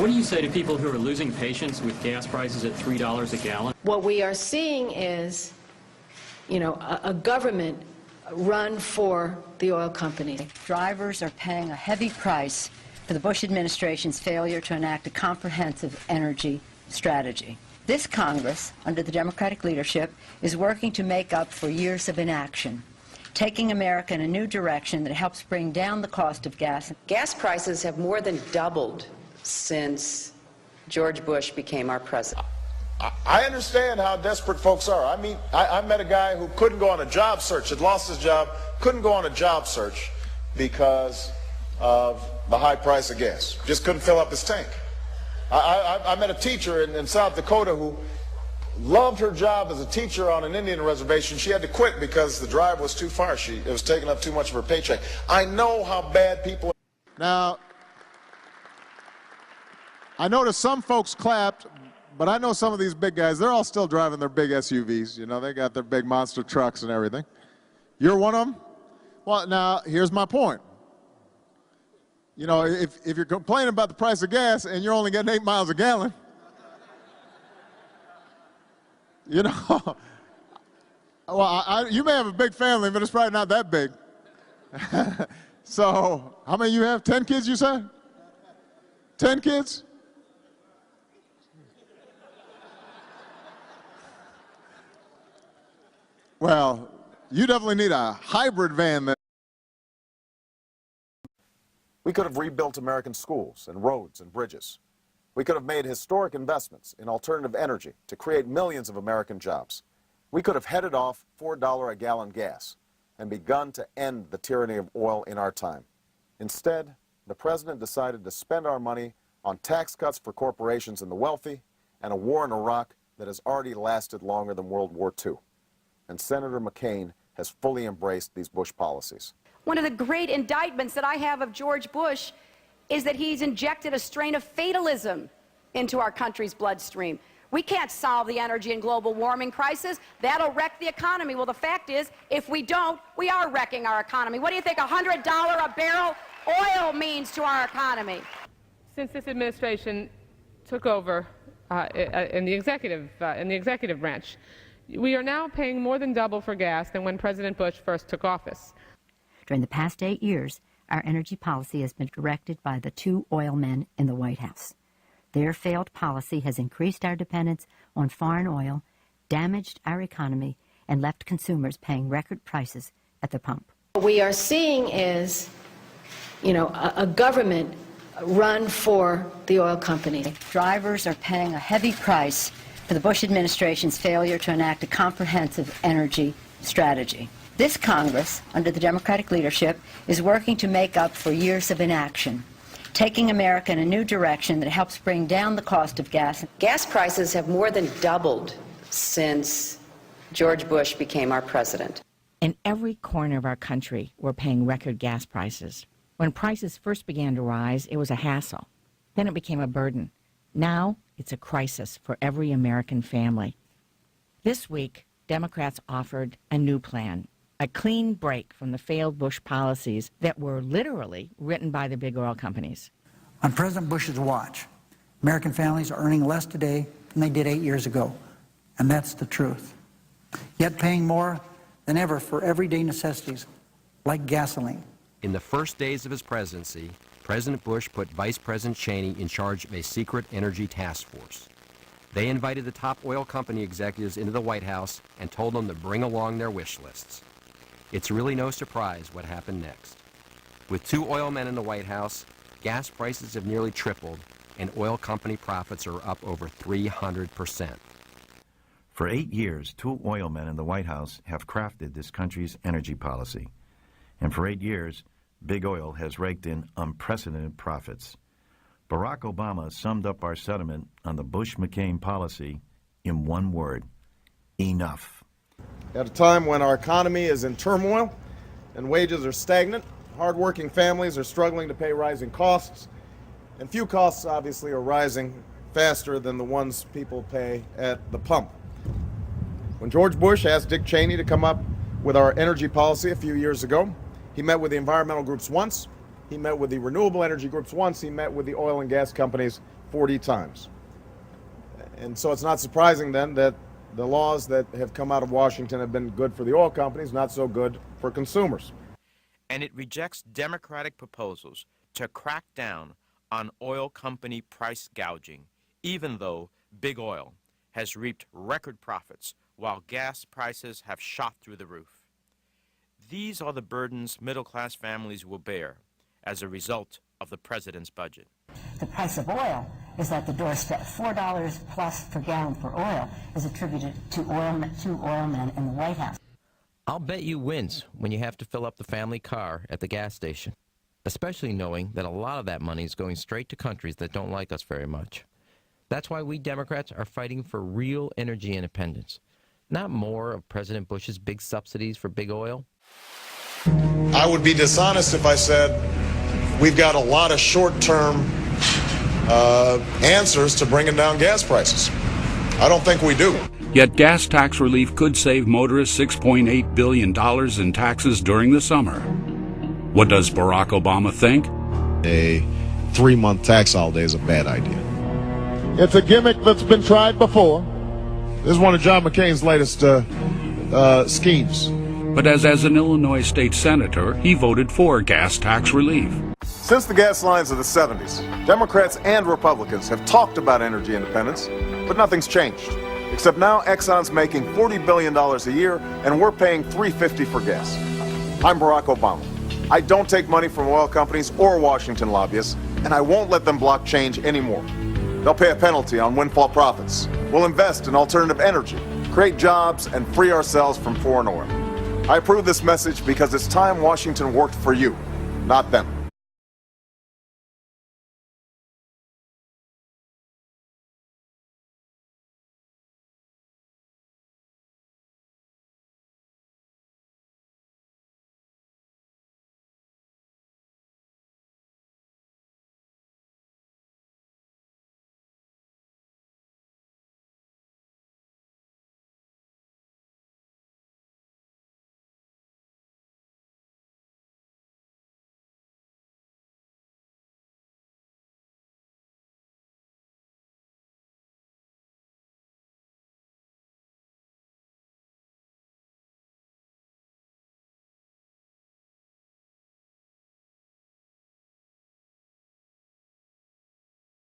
What do you say to people who are losing patience with gas prices at $3 a gallon? What we are seeing is, a government run for the oil companies. Drivers are paying a heavy price for the Bush administration's failure to enact a comprehensive energy strategy. This Congress, under the Democratic leadership, is working to make up for years of inaction, taking America in a new direction that helps bring down the cost of gas. Gas prices have more than doubled since George Bush became our president. I understand how desperate folks are. I mean, I met a guy who couldn't go on a job search, had lost his job, couldn't go on a job search because of the high price of gas. Just couldn't fill up his tank. I met a teacher in South Dakota who loved her job as a teacher on an Indian reservation. She had to quit because the drive was too far. It was taking up too much of her paycheck. I know how bad people are. Now, I noticed some folks clapped, but I know some of these big guys, they're all still driving their big SUVs. They got their big monster trucks and everything. You're one of them? Well, now, here's my point. If you're complaining about the price of gas and you're only getting 8 miles a gallon, well, you may have a big family, but it's probably not that big. So, how many you have? 10 kids, you said? 10 kids? Well, you definitely need a hybrid van then. We could have rebuilt American schools and roads and bridges. We could have made historic investments in alternative energy to create millions of American jobs. We could have headed off $4 a gallon gas and begun to end the tyranny of oil in our time. Instead, the president decided to spend our money on tax cuts for corporations and the wealthy and a war in Iraq that has already lasted longer than World War II. And Senator McCain has fully embraced these Bush policies. One of the great indictments that I have of George Bush is that he's injected a strain of fatalism into our country's bloodstream. We can't solve the energy and global warming crisis. That'll wreck the economy. Well, the fact is, if we don't, we are wrecking our economy. What do you think $100 a barrel oil means to our economy? Since this administration took over in the executive branch, we are now paying more than double for gas than when President Bush first took office. During the past 8 years, our energy policy has been directed by the 2 oil men in the White House. Their failed policy has increased our dependence on foreign oil, damaged our economy, and left consumers paying record prices at the pump. What we are seeing is, a government run for the oil companies. Drivers are paying a heavy price for the Bush administration's failure to enact a comprehensive energy strategy. This Congress, under the Democratic leadership, is working to make up for years of inaction, taking America in a new direction that helps bring down the cost of gas. Gas prices have more than doubled since George Bush became our president. In every corner of our country, we're paying record gas prices. When prices first began to rise, it was a hassle. Then it became a burden. Now, it's a crisis for every American family. This week, Democrats offered a new plan, a clean break from the failed Bush policies that were literally written by the big oil companies. On President Bush's watch, American families are earning less today than they did 8 years ago, and that's the truth. Yet paying more than ever for everyday necessities like gasoline. In the first days of his presidency, President Bush put Vice President Cheney in charge of a secret energy task force. They invited the top oil company executives into the White House and told them to bring along their wish lists. It's really no surprise what happened next. With 2 oil men in the White House, gas prices have nearly tripled and oil company profits are up over 300%. For 8 years, 2 oil men in the White House have crafted this country's energy policy. And for 8 years, Big Oil has raked in unprecedented profits. Barack Obama summed up our sentiment on the Bush-McCain policy in one word: enough. At a time when our economy is in turmoil and wages are stagnant, hardworking families are struggling to pay rising costs, and few costs obviously are rising faster than the ones people pay at the pump. When George Bush asked Dick Cheney to come up with our energy policy a few years ago, he met with the environmental groups once, He met with the renewable energy groups once. He met with the oil and gas companies 40 times. And so it's not surprising then that the laws that have come out of Washington have been good for the oil companies, not so good for consumers. And it rejects Democratic proposals to crack down on oil company price gouging, even though big oil has reaped record profits while gas prices have shot through the roof. These are the burdens middle-class families will bear as a result of the president's budget. The price of oil is at the doorstep. $4 plus per gallon for oil is attributed to oilmen in the White House. I'll bet you wins when you have to fill up the family car at the gas station, especially knowing that a lot of that money is going straight to countries that don't like us very much. That's why we Democrats are fighting for real energy independence, not more of President Bush's big subsidies for big oil. I would be dishonest if I said we've got a lot of short-term answers to bringing down gas prices. I don't think we do. Yet gas tax relief could save motorists $6.8 billion in taxes during the summer. What does Barack Obama think? A 3-month tax holiday is a bad idea. It's a gimmick that's been tried before. This is one of John McCain's latest schemes. But as an Illinois state senator, he voted for gas tax relief. Since the gas lines of the 70s, Democrats and Republicans have talked about energy independence, but nothing's changed. Except now Exxon's making $40 billion a year, and we're paying $3.50 for gas. I'm Barack Obama. I don't take money from oil companies or Washington lobbyists, and I won't let them block change anymore. They'll pay a penalty on windfall profits. We'll invest in alternative energy, create jobs, and free ourselves from foreign oil. I approve this message because it's time Washington worked for you, not them.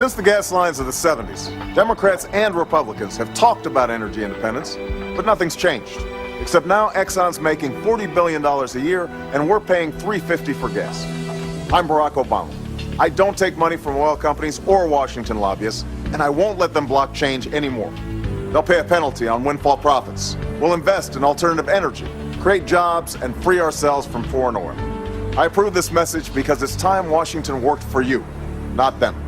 Since the gas lines of the 70s, Democrats and Republicans have talked about energy independence, but nothing's changed. Except now Exxon's making $40 billion a year, and we're paying $3.50 for gas. I'm Barack Obama. I don't take money from oil companies or Washington lobbyists, and I won't let them block change anymore. They'll pay a penalty on windfall profits. We'll invest in alternative energy, create jobs, and free ourselves from foreign oil. I approve this message because it's time Washington worked for you, not them.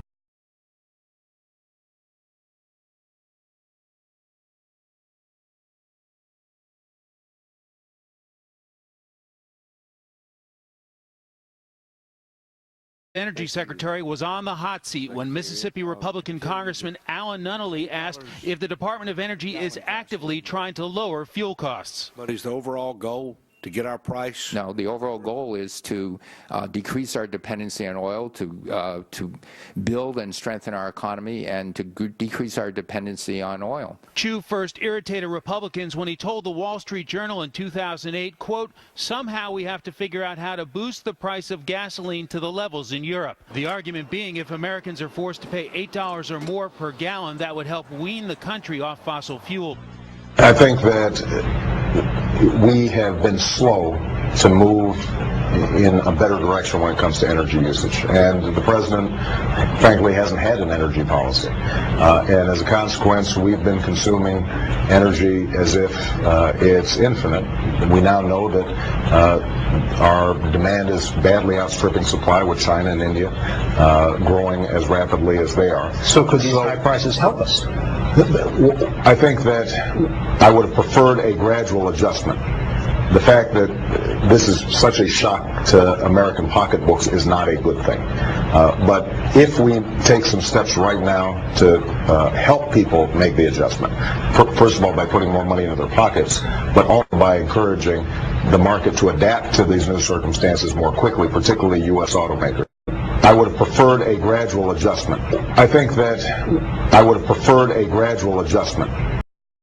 Energy Secretary was on the hot seat when Mississippi Republican Congressman Alan Nunnally asked if the Department of Energy is actively trying to lower fuel costs. But is the overall goal to get our price? No, the overall goal is to decrease our dependency on oil, to build and strengthen our economy, and to decrease our dependency on oil. Chu first irritated Republicans when he told the Wall Street Journal in 2008, quote, somehow we have to figure out how to boost the price of gasoline to the levels in Europe. The argument being if Americans are forced to pay $8 or more per gallon, that would help wean the country off fossil fuel. I think that we have been slow to move in a better direction when it comes to energy usage. And the president, frankly, hasn't had an energy policy. And as a consequence, we've been consuming energy as if it's infinite. We now know that our demand is badly outstripping supply, with China and India growing as rapidly as they are. So could these high prices help us? I think that I would have preferred a gradual adjustment. The fact that this is such a shock to American pocketbooks is not a good thing. But if we take some steps right now to help people make the adjustment, first of all by putting more money into their pockets, but also by encouraging the market to adapt to these new circumstances more quickly, particularly U.S. automakers. I would have preferred a gradual adjustment. I think that I would have preferred a gradual adjustment.